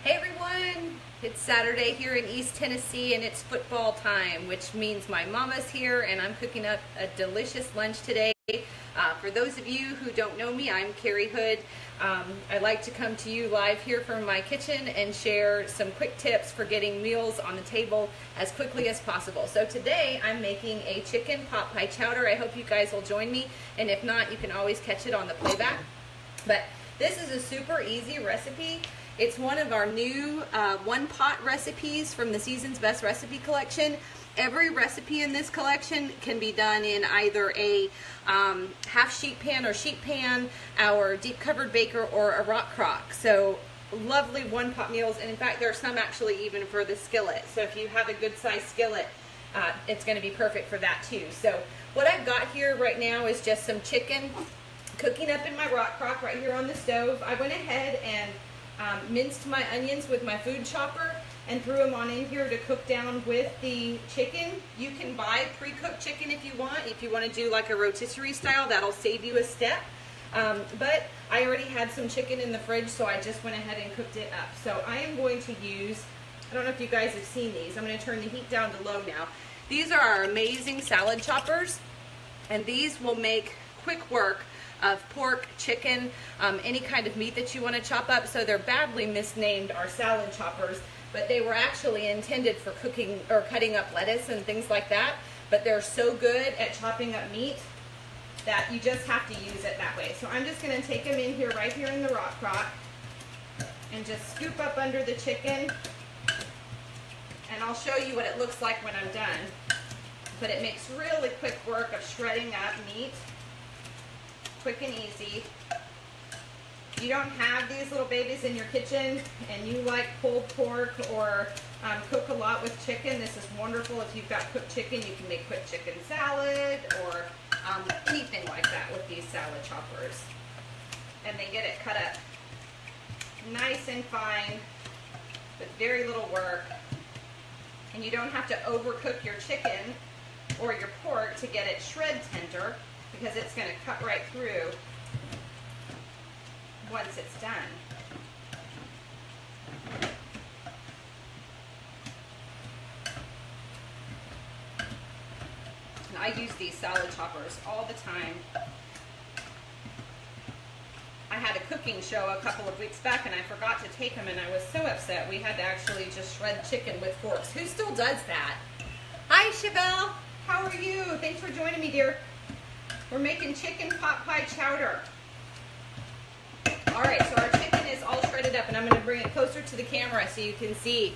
Hey everyone, it's Saturday here in East Tennessee and it's football time, which means my mama's here and I'm cooking up a delicious lunch today. For those of you who don't know me, I'm Carrie Hood. I like to come to you live here from my kitchen and share some quick tips for getting meals on the table as quickly as possible. So today I'm making a chicken pot pie chowder. I hope you guys will join me, and if not, you can always catch it on the playback. But this is a super easy recipe. It's one of our new one pot recipes from the Season's Best Recipe Collection. Every recipe in this collection can be done in either a half sheet pan or sheet pan, our deep covered baker, or a rock crock. So lovely one pot meals, and in fact there are some actually even for the skillet. So if you have a good sized skillet, it's going to be perfect for that too. So what I've got here right now is just some chicken cooking up in my rock crock right here on the stove. I went ahead and minced my onions with my food chopper and threw them on in here to cook down with the chicken. You can buy pre-cooked chicken if you want. If you want to do like a rotisserie style, that'll save you a step. But I already had some chicken in the fridge, so I just went ahead and cooked it up. So I am going to use, I don't know if you guys have seen these. I'm going to turn the heat down to low now. These are our amazing salad choppers, and these will make quick work of pork, chicken, any kind of meat that you want to chop up. So they're badly misnamed our salad choppers, but they were actually intended for cooking or cutting up lettuce and things like that. But they're so good at chopping up meat that you just have to use it that way. So I'm just going to take them in here, right here in the rock crock, and just scoop up under the chicken. And I'll show you what it looks like when I'm done. But it makes really quick work of shredding up meat. Quick and easy. You don't have these little babies in your kitchen and you like pulled pork or cook a lot with chicken, this is wonderful. If you've got cooked chicken, you can make quick chicken salad or anything like that with these salad choppers. And they get it cut up nice and fine with very little work. And you don't have to overcook your chicken or your pork to get it shred tender, because it's going to cut right through once it's done. And I use these salad choppers all the time. I had a cooking show a couple of weeks back and I forgot to take them, and I was so upset. We had to actually just shred chicken with forks. Who still does that? Hi Chevelle, how are you? Thanks for joining me, dear. We're making chicken pot pie chowder. All right, so our chicken is all shredded up, and I'm going to bring it closer to the camera so you can see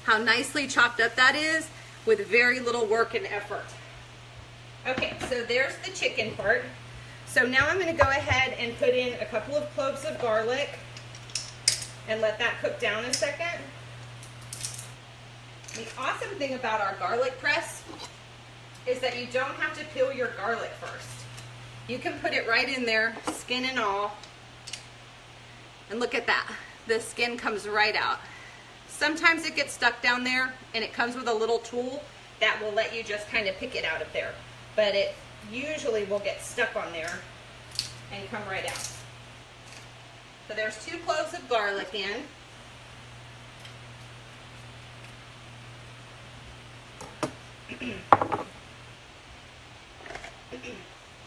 how nicely chopped up that is with very little work and effort. Okay, so there's the chicken part. So now I'm going to go ahead and put in a couple of cloves of garlic and let that cook down a second. The awesome thing about our garlic press is that you don't have to peel your garlic first. You can put it right in there, skin and all. And look at that. The skin comes right out. Sometimes it gets stuck down there, and it comes with a little tool that will let you just kind of pick it out of there. But it usually will get stuck on there and come right out. So there's 2 cloves of garlic in.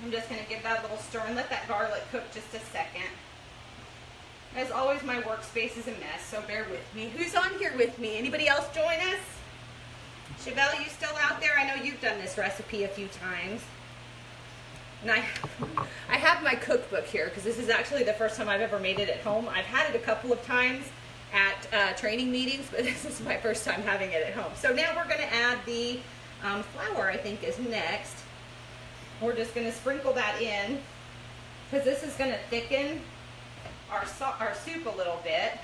I'm just going to give that a little stir and let that garlic cook just a second. As always, my workspace is a mess, so bear with me. Who's on here with me? Anybody else join us? Chevelle, you still out there? I know you've done this recipe a few times. And I have my cookbook here because this is actually the first time I've ever made it at home. I've had it a couple of times at training meetings, but this is my first time having it at home. So now we're going to add the flour, I think, is next. We're just going to sprinkle that in because this is going to thicken our soup a little bit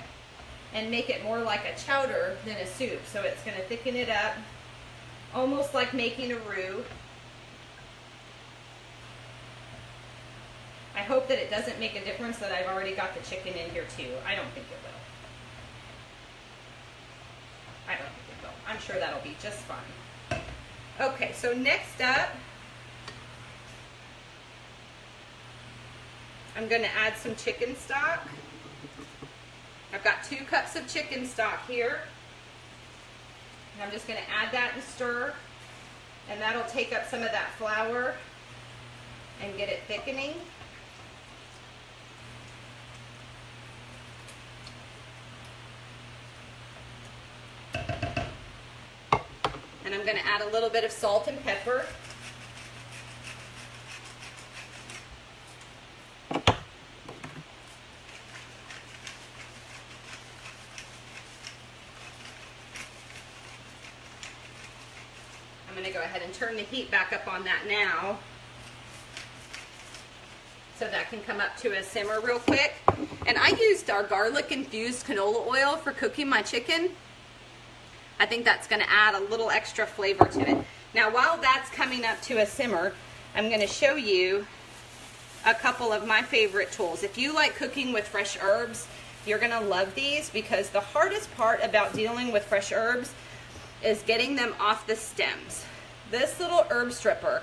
and make it more like a chowder than a soup. So it's going to thicken it up, almost like making a roux. I hope that it doesn't make a difference that I've already got the chicken in here too. I don't think it will. I don't think it will. I'm sure that'll be just fine. Okay, so next up, I'm going to add some chicken stock. I've got 2 cups of chicken stock here. And I'm just going to add that and stir. And that'll take up some of that flour and get it thickening. And I'm going to add a little bit of salt and pepper. I'm going to go ahead and turn the heat back up on that now, so that can come up to a simmer real quick. And I used our garlic infused canola oil for cooking my chicken. I think that's going to add a little extra flavor to it. Now while that's coming up to a simmer, I'm going to show you a couple of my favorite tools. If you like cooking with fresh herbs, you're going to love these, because the hardest part about dealing with fresh herbs is getting them off the stems. This little herb stripper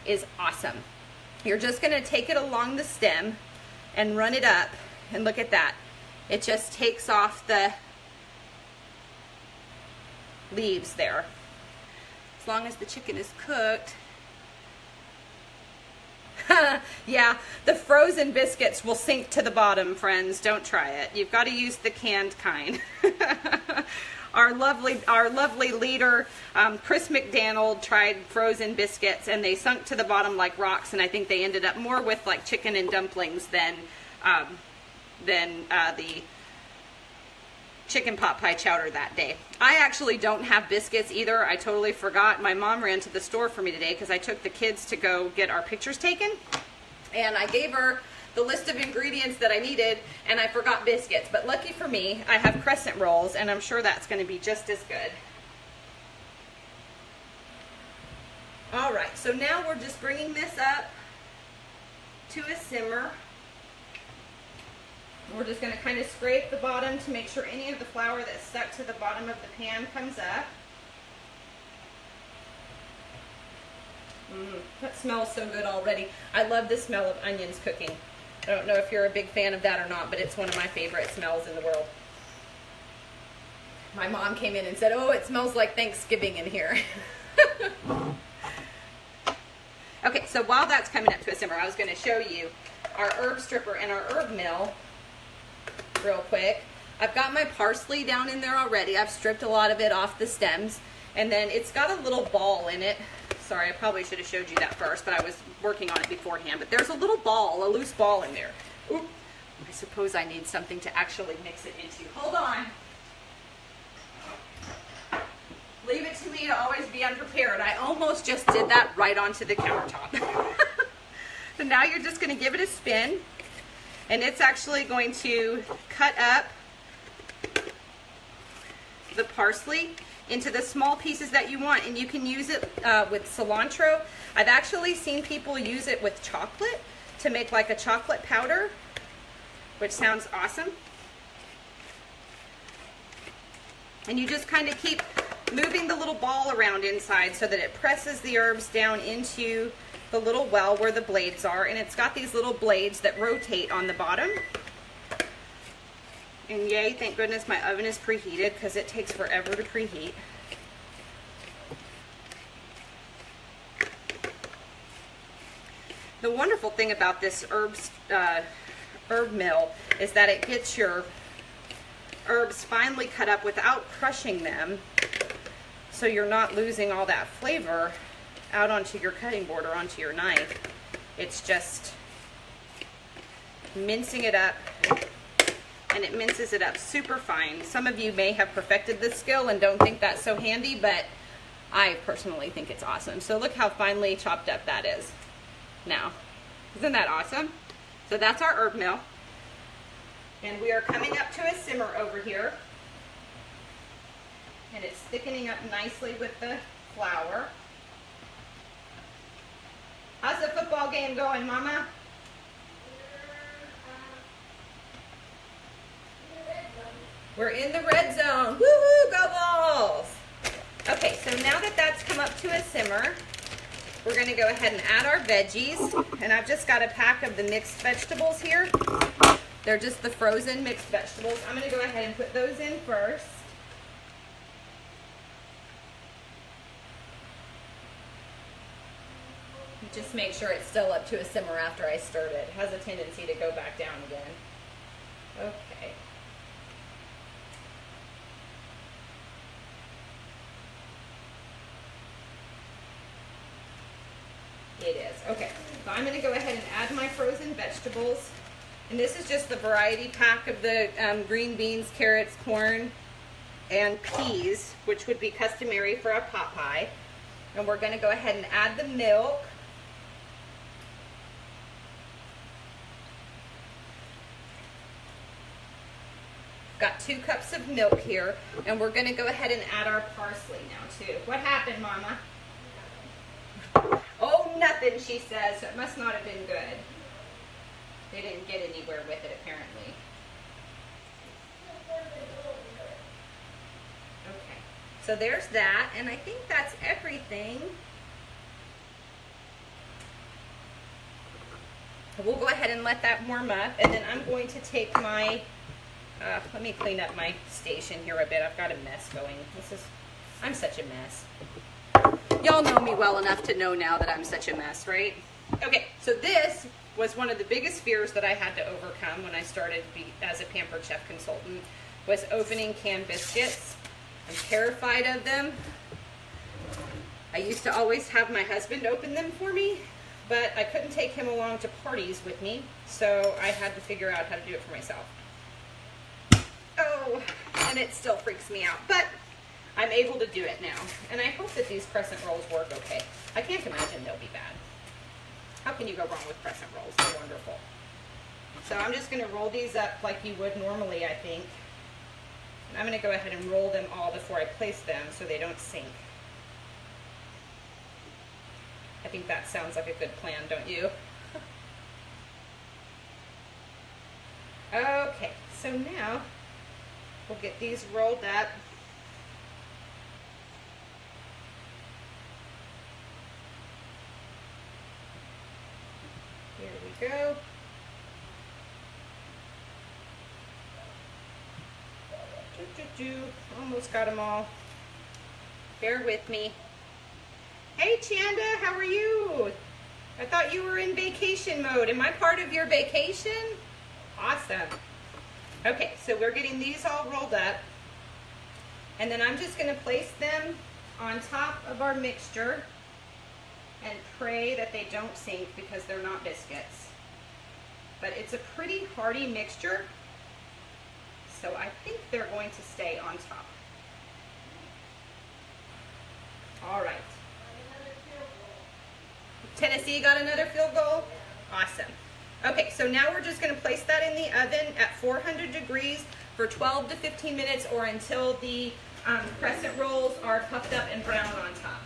is awesome. You're just going to take it along the stem and run it up, and look at that. It just takes off the leaves there. As long as the chicken is cooked. Yeah, the frozen biscuits will sink to the bottom, friends. Don't try it. You've got to use the canned kind. Our lovely leader, Chris McDaniel, tried frozen biscuits, and they sunk to the bottom like rocks, and I think they ended up more with like chicken and dumplings than the chicken pot pie chowder that day. I actually don't have biscuits either. I totally forgot. My mom ran to the store for me today because I took the kids to go get our pictures taken, and I gave her the list of ingredients that I needed, and I forgot biscuits. But lucky for me, I have crescent rolls, and I'm sure that's going to be just as good. All right, so now we're just bringing this up to a simmer. We're just going to kind of scrape the bottom to make sure any of the flour that's stuck to the bottom of the pan comes up. That smells so good already. I love the smell of onions cooking. I don't know if you're a big fan of that or not, but it's one of my favorite smells in the world. My mom came in and said, "Oh, it smells like Thanksgiving in here." Okay, so while that's coming up to a simmer, I was going to show you our herb stripper and our herb mill real quick. I've got my parsley down in there already. I've stripped a lot of it off the stems, and then it's got a little ball in it. Sorry, I probably should have showed you that first, but I was working on it beforehand. But there's a little ball, a loose ball in there. Oop. I suppose I need something to actually mix it into. Hold on. Leave it to me to always be unprepared. I almost just did that right onto the countertop. So now you're just going to give it a spin, and it's actually going to cut up the parsley into the small pieces that you want, and you can use it with cilantro. I've actually seen people use it with chocolate to make like a chocolate powder, which sounds awesome. And you just kind of keep moving the little ball around inside so that it presses the herbs down into the little well where the blades are, and it's got these little blades that rotate on the bottom. And yay, thank goodness my oven is preheated, because it takes forever to preheat. The wonderful thing about this herb mill is that it gets your herbs finely cut up without crushing them, so you're not losing all that flavor out onto your cutting board or onto your knife. It's just mincing it up, and it minces it up super fine. Some of you may have perfected this skill and don't think that's so handy, but I personally think it's awesome. So look how finely chopped up that is now. Isn't that awesome? So that's our herb mill. And we are coming up to a simmer over here. And it's thickening up nicely with the flour. How's the football game going, Mama? We're in the red zone. Woohoo, go Vols! Okay, so now that that's come up to a simmer, we're going to go ahead and add our veggies. And I've just got a pack of the mixed vegetables here. They're just the frozen mixed vegetables. I'm going to go ahead and put those in first. Just make sure it's still up to a simmer after I stirred it. It has a tendency to go back down again. Okay. It is. Okay. So I'm going to go ahead and add my frozen vegetables. And this is just the variety pack of the green beans, carrots, corn, and peas, which would be customary for a pot pie. And we're going to go ahead and add the milk. Got 2 cups of milk here, and we're going to go ahead and add our parsley now too. What happened, Mama? Oh, nothing, she says. So it must not have been good. They didn't get anywhere with it, apparently. Okay, so there's that, and I think that's everything. We'll go ahead and let that warm up, and then I'm going to take my let me clean up my station here a bit. I've got a mess going. I'm such a mess. Y'all know me well enough to know now that I'm such a mess, right? Okay, so this was one of the biggest fears that I had to overcome when I started as a Pampered Chef consultant, was opening canned biscuits. I'm terrified of them. I used to always have my husband open them for me, but I couldn't take him along to parties with me, so I had to figure out how to do it for myself. Oh, and it still freaks me out, but I'm able to do it now. And I hope that these crescent rolls work okay. I can't imagine they'll be bad. How can you go wrong with crescent rolls? They're wonderful. So I'm just going to roll these up like you would normally, I think. And I'm going to go ahead and roll them all before I place them so they don't sink. I think that sounds like a good plan, don't you? Okay, so now we'll get these rolled up. Here we go. Almost got them all. Bear with me. Hey Chanda, how are you? I thought you were in vacation mode. Am I part of your vacation? Awesome. Okay, so we're getting these all rolled up, and then I'm just going to place them on top of our mixture and pray that they don't sink because they're not biscuits. But it's a pretty hearty mixture, so I think they're going to stay on top. All right. Tennessee got another field goal? Awesome. Okay, so now we're just going to place that in the oven at 400 degrees for 12 to 15 minutes, or until the crescent rolls are puffed up and brown on top.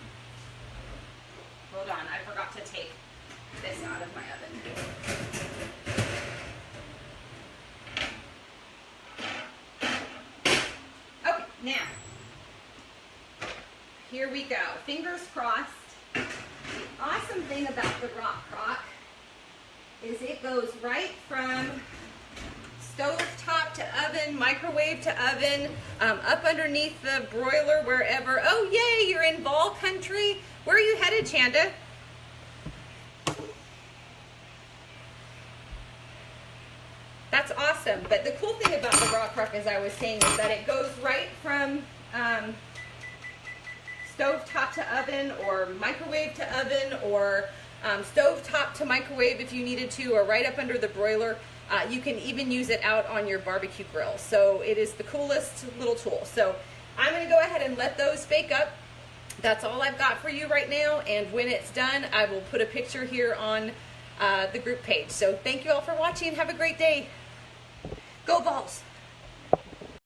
Hold on, I forgot to take this out of my oven. Okay, now, here we go. Fingers crossed. The awesome thing about the rock crock is it goes right from stove top to oven, microwave to oven, up underneath the broiler, wherever. Oh yay, you're in ball country. Where are you headed, Chanda? That's awesome. But the cool thing about the rock crock, as I was saying, is that it goes right from stove top to oven, or microwave to oven, or stove top to microwave if you needed to, or right up under the broiler. You can even use it out on your barbecue grill. So it is the coolest little tool. So I'm going to go ahead and let those bake up. That's all I've got for you right now. And when it's done, I will put a picture here on the group page. So thank you all for watching. Have a great day. Go Vols!